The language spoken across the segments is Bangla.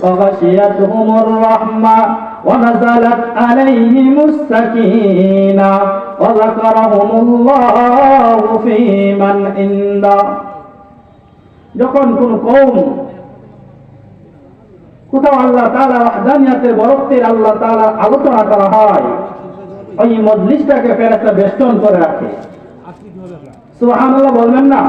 وغشيتهم الرحمة ونزلت عليهم السكينة وذكرهم الله في من عنده যখন কোন কওম কোথাও আল্লাহ তাআলা ওয়াহদানিয়াতের বরকতের আল্লাহ তাআলা আলোচনা করা হয় ওই মজলিসটাকে ফেরেশতা বেষ্টন করে রাখে। সুবহানাল্লাহ বলবেন না?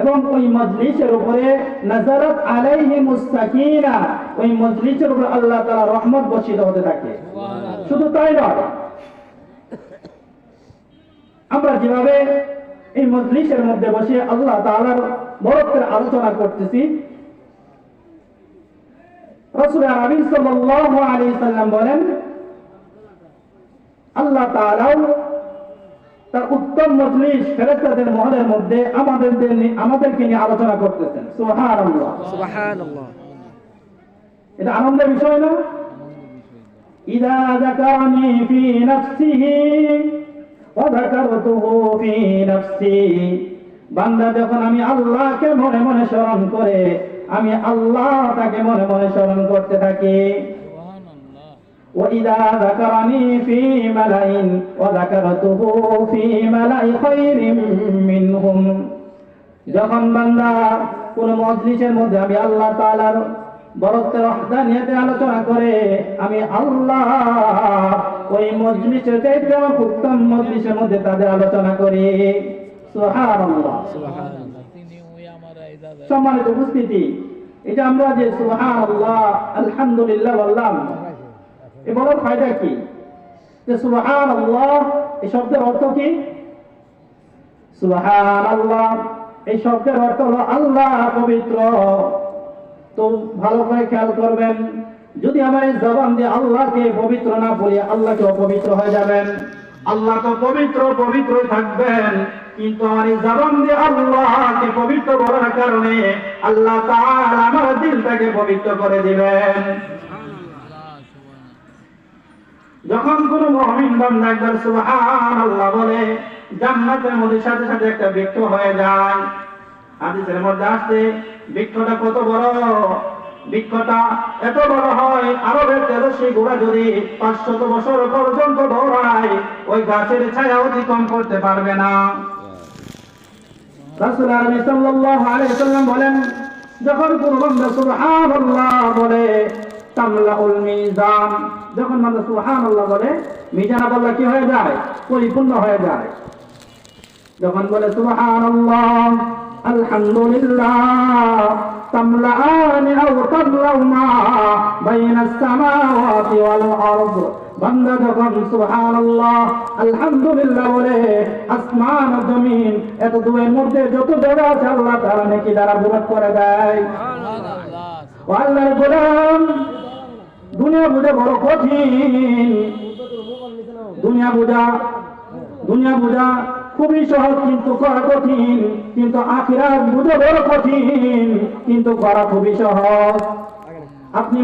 এবং ওই মজলিসের উপরে নাজারাত আলাইহিমুস সাকিনা, ওই মজলিসের উপরে আল্লাহ তাআলা রহমত বর্ষিত হতে থাকে। শুধু তাই নয়, আমরা যেভাবে এই মজলিসের মধ্যে বসে আল্লাহ তাআলার বরকতের আলোচনা করতেছি, রাসূল আরবি সাল্লাল্লাহু আলাইহি সাল্লাম বলেন আল্লাহ তাআলা তার উত্তম মজলিস ফেরেশতাদের মহলের মধ্যে আমাদেরকে নিয়ে আলোচনা করতেছেন। সুবহানাল্লাহ সুবহানাল্লাহ, এটা আনন্দের বিষয় না? ইযা যাকারানি ফি নাফসিহি ওয়া যাকারতুহু ফি নাফসি, বান্দা যখন আমি আল্লাহকে মনে মনে স্মরণ করে আমি আল্লাহ তাকে মনে মনে স্মরণ করতে থাকি। وَإِذَا ذَكَرَنِي فِي مَلَإٍ وَذَكَرْتُهُ فِي مَلَإِ خَيْرٍ مِّنْهُمْ, যখন বান্দা কোন মজলিসের মধ্যে আমি আল্লাহ তাআলার বরকতের ওয়াহদানিয়াতের আলোচনা করে আমি আল্লাহ ওই মজলিসের চাইতে উত্তম মজলিসের মধ্যে তাদের আলোচনা করি। সুবহানাল্লাহ সুবহানাল্লাহ। সম্মানিত উপস্থিতি, এই যে আমরা যে সুবহানাল্লাহ আলহামদুলিল্লাহ বললাম, এ বলার ফায়দা কি? যে সুবহানাল্লাহ এই শব্দের অর্থ কি? সুবহানাল্লাহ এই শব্দের অর্থ হলো আল্লাহ পবিত্র। তো ভালো করে খেয়াল করবেন, যদি আমার এই জবান দিয়ে আল্লাহকে পবিত্র না বলি আল্লাহকে অপবিত্র হয়ে যাবেন। আল্লাহ তো পবিত্র পবিত্র থাকবেন, কিন্তু আমার এই জবান দিয়ে আল্লাহকে পবিত্র বলার কারণে আল্লাহ তাআলা আমার দিলটাকে পবিত্র করে দিবেন। যখন কোন মুমিন বান্দা একবার সুবহানাল্লাহ বলে জান্নাতের মধ্যে সাথে সাথে একটা বৃক্ষ হয়ে যায়। হাদিসের মধ্যে আসছে বৃক্ষটা কত বড়, বৃক্ষটা এত বড় হয় আরবের তেজস্বী ঘোড়া যদি 500 বছর পর্যন্ত দৌড়ায় ওই গাছের ছায়া অতিক্রম করতে পারবে না। রাসূল আরবি সাল্লাল্লাহু আলাইহি সাল্লাম বলেন যখন কোন বান্দা সুবহানাল্লাহ বলে তামলাউল মিজান, যখন বান্দা সুবহানাল্লাহ বলে মিজান আল্লাহ কি হয়ে যায়? পরিপূর্ণ হয়ে যায়। যখন বলে সুবহানাল্লাহ আলহামদুলিল্লাহ তামলাআন আও তামলাউমা বাইনাস সামাওয়াতি ওয়াল আরদ, বান্দা যখন সুবহানাল্লাহ আলহামদুলিল্লাহ বলে আসমান ও জমিন এত দুয়ের মধ্যে যত জায়গা আছে আল্লাহ তাআলা নেকি দ্বারা পূরণ করে দেয়। সুবহানাল্লাহ। ও আল্লাহর গোলাম, দুনিয়া বোঝা বড় কঠিন। দুনিয়া বোঝা খুবই সহজ কিন্তু করা কঠিন, কিন্তু আখিরাত বোঝা বড় কঠিন কিন্তু করা খুবই সহজ। আপনি